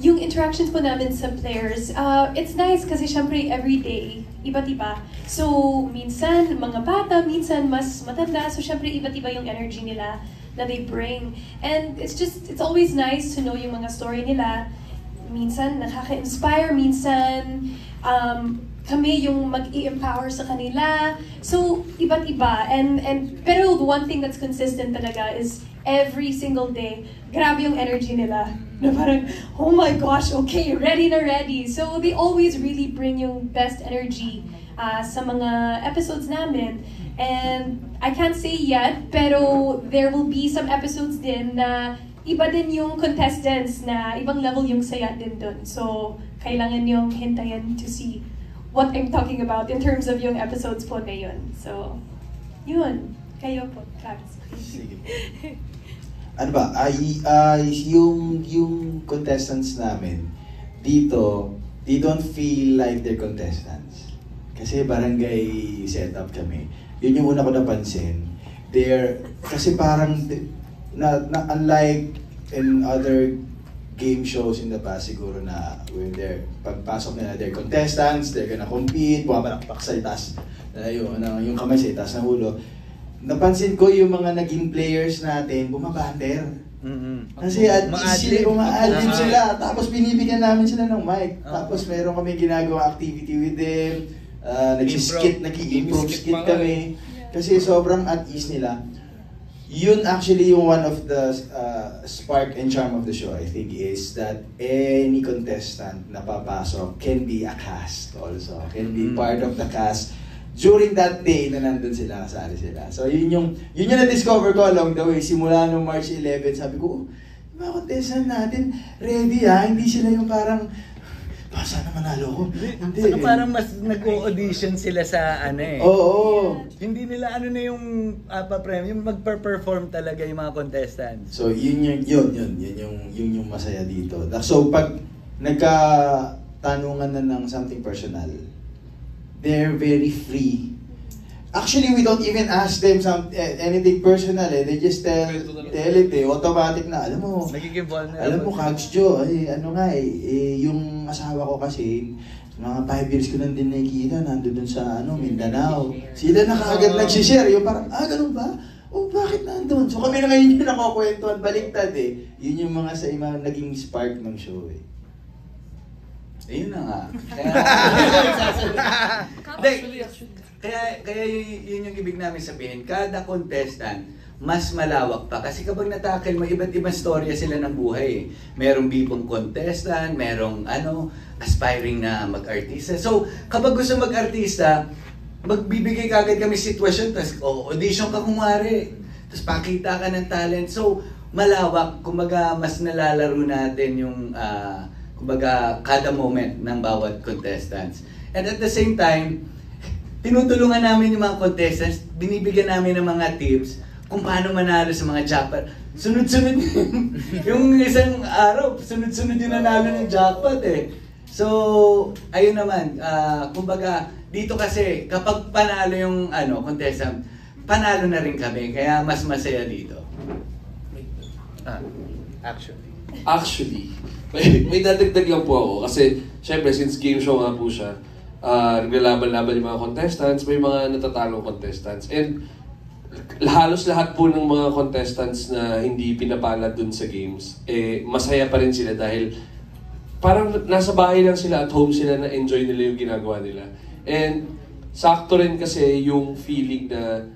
yung interactions po namin sa players, it's nice kasi syempre everyday, iba't iba. So, minsan mga bata, minsan mas matanda, so syempre iba't iba yung energy nila na they bring. And it's always nice to know yung mga story nila. Minsan nakaka-inspire, minsan kami yung mag-i-empower sa kanila. So, iba't iba. Pero the one thing that's consistent talaga is every single day, grabe yung energy nila. Na parang, oh my gosh, okay, ready na ready. So they always really bring yung best energy sa mga episodes namin. And I can't say yet, pero there will be some episodes din na iba din yung contestants na ibang level yung saya din dun. So kailangan yung hintayin to see what I'm talking about in terms of yung episodes po na yun. So, yun. Kayo po, Travis. Sige. Ano ba, yung contestants namin, dito, they don't feel like they're contestants. Kasi barangay setup kami. Yun yung una ko napansin. Kasi parang, unlike in other game shows in the past, siguro na when pagpasok nila, they're contestants, they're gonna compete, bumabalakpak sa itaas, yung kamay sa itaas ng ulo. Napansin ko yung mga naging players natin, bumabander. Kasi uma-adlib sila, tapos binibigyan namin sila ng mic. Tapos meron kami ginagawa activity with them, nag-improve skit kami. Kasi sobrang at ease nila. Yun actually yung one of the spark and charm of the show, I think, is that any contestant na papasok can be a cast also, can be part of the cast during that day na nandun sila, kasali sila. So yun yung na-discover ko along the way. Simula nung March 11, sabi ko, yung mga contestant natin, ready hindi sila yung parang, sana manalo ko. Hindi. Saka parang mas nag-audition sila sa Oo. Hindi nila na yung pa-prem, yung mag-perform talaga yung mga contestants. So yun yung masaya dito. So pag nagkatanungan na ng something personal, they're very free. Actually, we don't even ask them anything personal They just tell it automatic na, alam mo, Kags Jo, yung asawa ko kasi, mga 5 years ko nang din nakikita, nandun sa Mindanao. Sila na kaagad nagsishare, yung parang, ganun ba? Bakit nandun? So kami na ngayon yung nakakwentuhan, baliktad Yun yung mga naging spark ng show Ayun na nga. Kaya yun yung ibig namin sabihin, kada contestant, mas malawak pa. Kasi kapag natakil mo, iba't ibang storya sila ng buhay Merong bibong contestant, merong aspiring na mag-artista. So, kapag gusto mag-artista, magbibigay kagad kami sitwasyon, tapos audition ka kumari, tapos pakita ka ng talent. So, malawak, kumbaga mas nalalaro natin yung kumbaga kada moment ng bawat contestants. And at the same time, tinutulungan namin yung mga contestants, binibigyan namin ng mga tips kung paano manalo sa mga jackpot. Sunod-sunod yung isang araw, sunod-sunod yung nanalo ng jackpot So, ayun naman, kumbaga dito kasi kapag panalo yung contestant, panalo na rin kami, kaya mas masaya dito. Actually, may dadagdag lang po ako kasi syempre since game show nga po siya, naglalaban-laban yung mga contestants, may mga natatalong contestants. And halos lahat po ng mga contestants na hindi pinapalad dun sa games, masaya pa rin sila dahil parang nasa bahay lang sila, at home sila, na enjoy nila yung ginagawa nila. And sakto rin kasi yung feeling na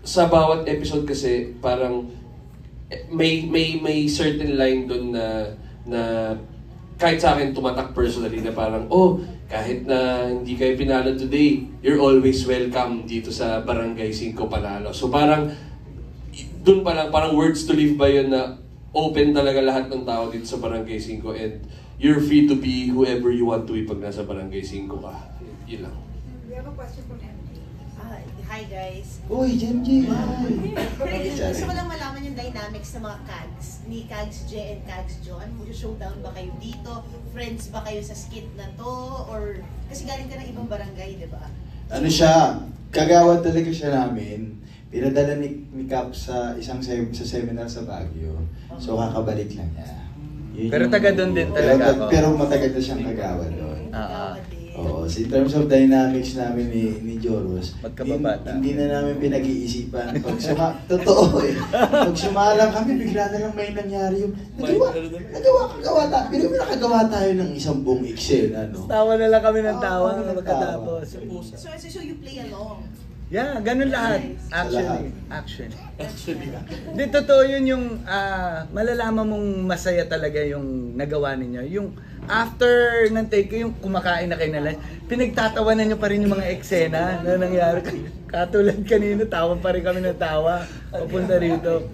sa bawat episode kasi parang may certain line doon na kahit sa akin tumatak personally na parang kahit na hindi kayo pinalo today, you're always welcome dito sa Barangay 5 Panalo. So parang doon pa lang, parang words to live by yun na open talaga lahat ng tao dito sa Barangay 5 and you're free to be whoever you want to be pag nasa Barangay 5 ka. Yun lang. We have a question from MJ. Hi guys. Uy, Jenji! Gusto ko lang malaman yung dynamics ng mga Kags, ni Kags J and Kags Jo. Ano, showdown ba kayo dito? Friends ba kayo sa skit na to? Or, kasi galing ka ng ibang barangay, di ba? Ano siya, kagawad talaga siya namin. Pinadala ni Cap sa isang sa seminar sa Baguio. So kakabalik lang niya. Pero taga doon din talaga ako. Pero matagal na siyang kagawan doon. Oo, so in terms of dynamics namin ni Joros, Magkababata. hindi na namin pinag-iisipan. Totoo eh. Pag sumalang kami, bigla na lang may nangyari yung, nagawa tayo. Pero may nakagawa tayo ng isang buong eksena, no? Tawa na lang kami ng tawa Oo, pagkatapos. So you play along? Yeah, ganun lahat. Lahat. Actually. Di, totoo yun yung malalaman mong masaya talaga yung nagawa ninyo. Yung after ng take, yung kumakain na kayo na lunch, pinagtatawanan nyo pa rin yung mga eksena na nangyari. Katulad kanina, tawa pa rin kami ng tawa papunta rito.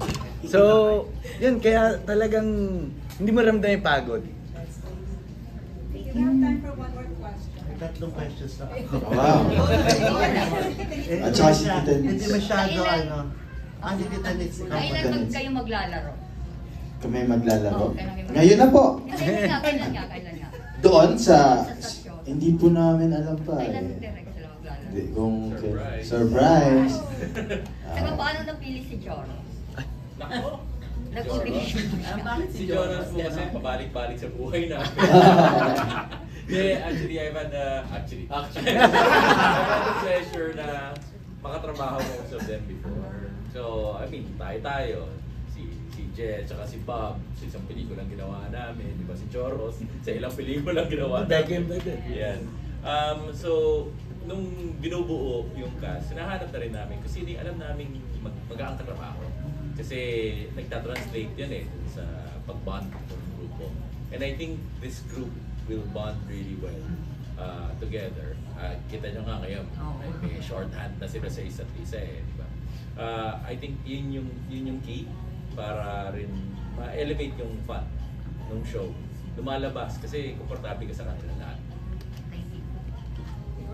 So, yun, kaya talagang hindi mo ramdam yung pagod. We have time for one more question. Tatlong questions na ako. Wow. At saka si Tita Nitz. Hindi masyado hindi Tita Nitz, ikaw pa. Kailan kayo maglalaro? Kami maglalaro. Oo, kailan kayo maglalaro? Ngayon na po. Kailan nga? Doon sa... Sa stasyon. Hindi po namin alam pa Kailan eh. direct sila maglalaro? Hindi, kung... Surprise! Saka paano napili si Joro? Nag-audition. Si Jonas po kasi pabalik-balik sa buhay namin. Actually, I've had the pleasure na makatrabaho most of them before. So, I mean, tayo. Si Jet, tsaka si Bob, sa isang pelikulang ginawa namin, di ba? Si Joros, sa ilang pelikulang ginawa namin. Yan. So, nung binubuo yung cast, sinahanap na rin namin kasi hindi alam namin mag-aang katrabaho. Kasi nagtatranslate yan sa pag-bond ng grupo. And I think this group will bond really well together. Kita nyo nga ngayon, may shorthand na sila sa isa't isa di ba? I think yun yung key para rin ma-elevate yung fun ng show. Lumalabas kasi komportable ka sa kanila lahat.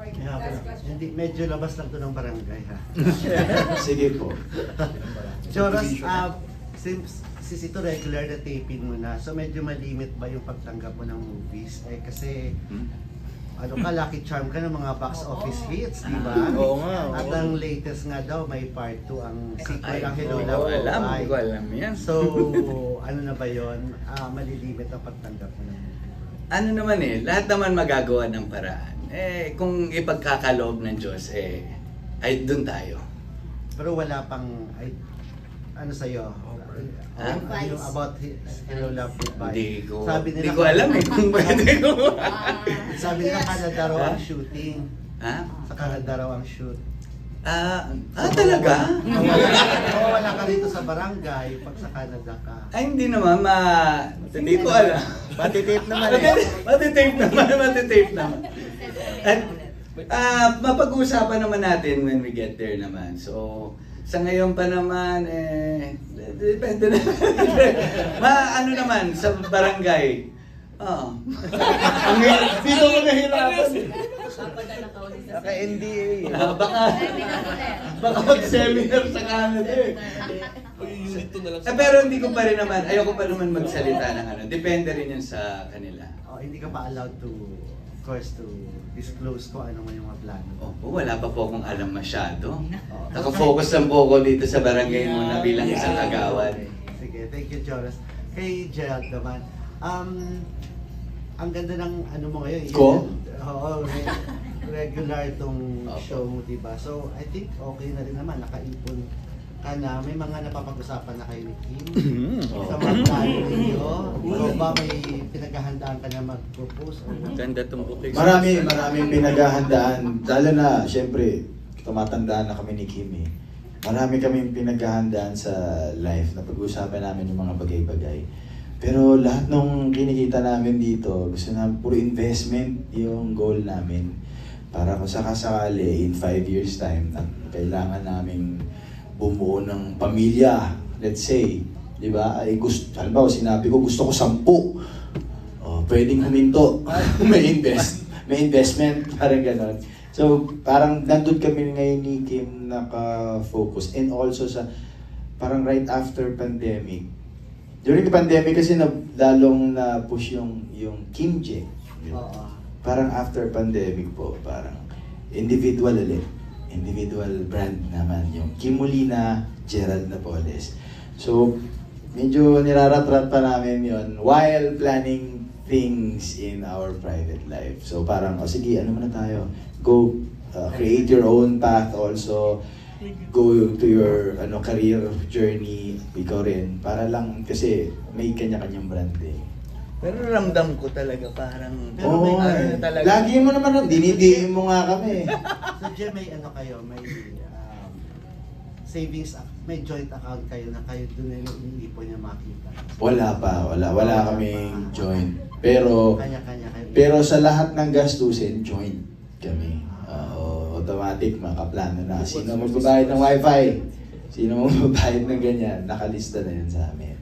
Yeah, hindi, medyo labas lang to ng barangay ha. Sige po. Joros, since ito regular na taping mo na, so medyo malimit ba yung pagtanggap mo ng movies? Kasi Lucky Charm ka ng mga box office hits, di ba? Oo nga. At ang latest nga daw, may part 2 ang sequel ng Hello Hindi Love ko alam, Goodbye. hindi ko alam yan. So, ano na ba yun? Malilimit ang pagtanggap mo ng movie? Ano naman lahat naman magagawa ng paraan. Kung ipagkakaloob ng Diyos, ay doon tayo. Pero wala pang, ano sa'yo? Yung about Hello Love Goodbye. Hindi ko alam kung pwede ko. Sabi nila Canada raw ang shooting. Ha? Sa Canada raw ang shoot. Talaga? Wala ka rito sa barangay pag sa Canada ka. Ay, hindi naman, hindi ko alam. Matitape naman Matitape naman. At mapag-uusapan naman natin when we get there naman. So, sa ngayon pa naman, depende na. Ano naman, sa barangay. Oo. Dito ko nahirapan. Naka-NDA. Baka mag-seminar sa Canada pero hindi ko pa rin naman, ayoko pa naman magsalita ng depende rin yan sa kanila. Hindi ka pa allowed to, of course, to disclose ko ano man yung mga plano. Wala pa po akong alam masyado. Nakafocus lang po ako dito sa barangay muna bilang isang kagawad. Sige, thank you, Jonas. Kay Gerald naman, ang ganda ng ano mo ngayon. Ko? Oo, regular itong show mo, diba? So, I think okay na rin naman, nakaipon ka na. May mga napapag-usapan na kayo ni Kim. Sa mga plano ninyo. O ba may pinaghahandaan ka na mag-propose? Ganda itong bukid. Maraming pinaghahandaan. Lalo na, syempre, tumatandaan na kami ni Kim Marami kaming pinaghahandaan sa life na pag-usapan namin yung mga bagay-bagay. Pero lahat nung kinikita namin dito, gusto namin puro investment yung goal namin. Para kung sakasakali, in 5 years time, kailangan naming bumuo ng pamilya, let's say. Di ba? Halimbawa, sinabi ko, gusto ko 10. Pwedeng huminto. may investment, parang ganon. So, parang nandun kami ngayon ni Kim naka-focus. And also sa, parang right after pandemic, during the pandemic kasi lalong na-push yung Kimje. Parang after pandemic po, parang individual brand naman yung Kim Molina, Gerald Napoles. So, medyo nirarat-rat pa namin yon while planning things in our private life. So parang, sige, ano muna tayo? Go, create your own path also. Go to your career journey, ikaw rin. Para lang, kasi may kanya-kanyang brand eh. Pero ramdam ko talaga parang... Pero may talaga. Lagi mo naman, dinidiin mo nga kami. So, Jem, may kayo, may savings, may joint account kayo na kayo doon na yung iniipon niya makita? Wala kaming joint. Pero, Kanya-kanya kayo. pero sa lahat ng gastusin, joint kami. Automatic, makaplano na. Sino magbabayad ng wifi? Sino magbabayad ng ganyan? Nakalista na yan sa amin.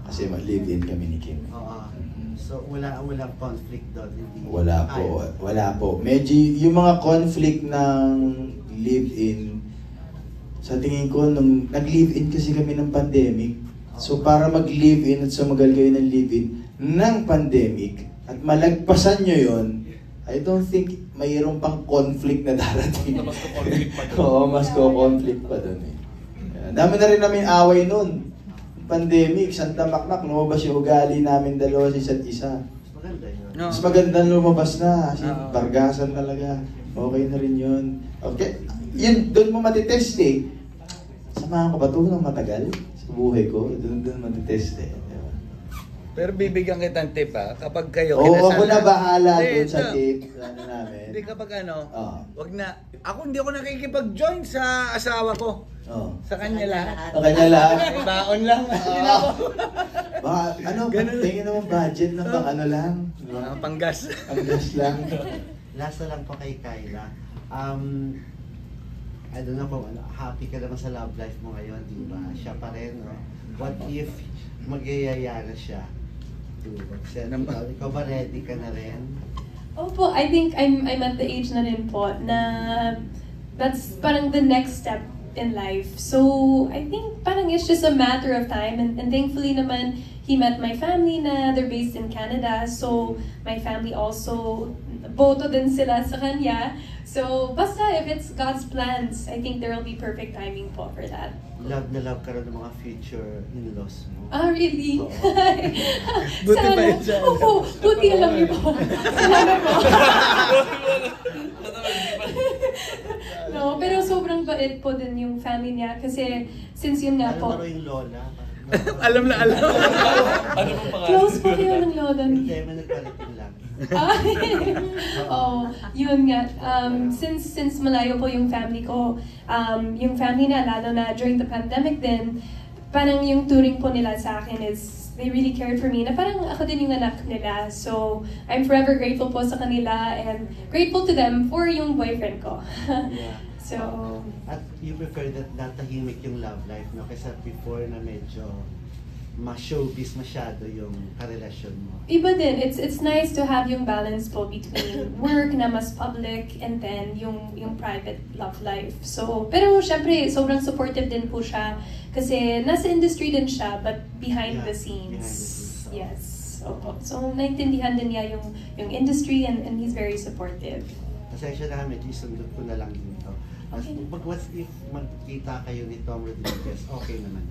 Kasi live-in kami ni Kim. Oo. So, walang conflict doon? Hindi Wala po. Medyo, yung mga conflict ng live-in, sa tingin ko, nung nag-live-in kasi kami ng pandemic, so para mag-live-in at sumagal kayo ng live-in ng pandemic, at malagpasan nyo yon, I don't think mayroong pang conflict na darating. Mas ko-conflict pa doon. Oo, mas ko-conflict pa doon eh. Dami na rin namin away nun. Pandemic, Santa Makmak, lumabas yung ugali namin dalawa sa isa't isa. Maganda yun. Mas magandang lumabas na, kasi bargasan talaga. Okay na rin yun. Okay, yun, doon mo matitest eh. Samahan ko ba ito ng matagal sa buhay ko? Doon matitest eh. Diba? Pero bibigyan kitang tip kapag kayo Ako na bahala doon sa tip. Ano namin. Hindi kapag wag na. Hindi ako nakikipag-join sa asawa ko. Sa kanya lahat. Sa kanya lahat. May baon lang. Baka, tingin naman budget ng pang lang. Panggas. Panggas lang. Last na lang po kay Kyla. I don't know kung happy ka naman sa love life mo ngayon, di ba? Siya pa rin, no? What if magyayaya na siya? Ikaw ba ready ka na rin? Opo, I think I'm at the age na rin po na that's parang the next step in life. So, I think parang it's just a matter of time, and thankfully naman, he met my family na they're based in Canada, so my family also boto din sila sa kanya. So, basta if it's God's plans, I think there will be perfect timing po for that. Love na love ka rin ng mga future in-laws mo. Really? Buti pa yun siya. Opo, buti alam niyo po. Salamat po. No, pero sobrang bait po din yung family niya kasi since yun nga po. Alam mo yung lola? Alam na alam. Ano pong pangalan? Close po kayo ng lola Hindi, niya. may nagpalitin lang. Yun nga. Since malayo po yung family ko, yung family na, lalo na during the pandemic din, parang yung turing po nila sa akin is they really cared for me, na parang ako din yung anak nila. So, I'm forever grateful po sa kanila and grateful to them for yung boyfriend ko. Yeah. So, At you prefer that natahimik yung love life, no? Kaysa before na medyo ma-showbiz masyado yung karelasyon mo. iba din. It's nice to have yung balance po between work na mas public and then yung private love life. So, pero syempre, sobrang supportive din po siya kasi nasa industry din siya but behind the scenes. Yes. Opo. So, naintindihan din niya yung industry and he's very supportive. Pasensya na medyo isundot ko na lang dito. What if magkita kayo ni Tom Rodriguez, okay naman?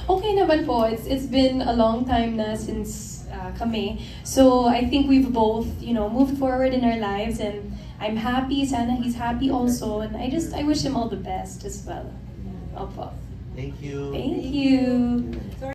Okay naman po. It's been a long time na since kami. So I think we've both, moved forward in our lives and I'm happy. Sana he's happy also. And I wish him all the best as well. Opo. Thank you. Thank you.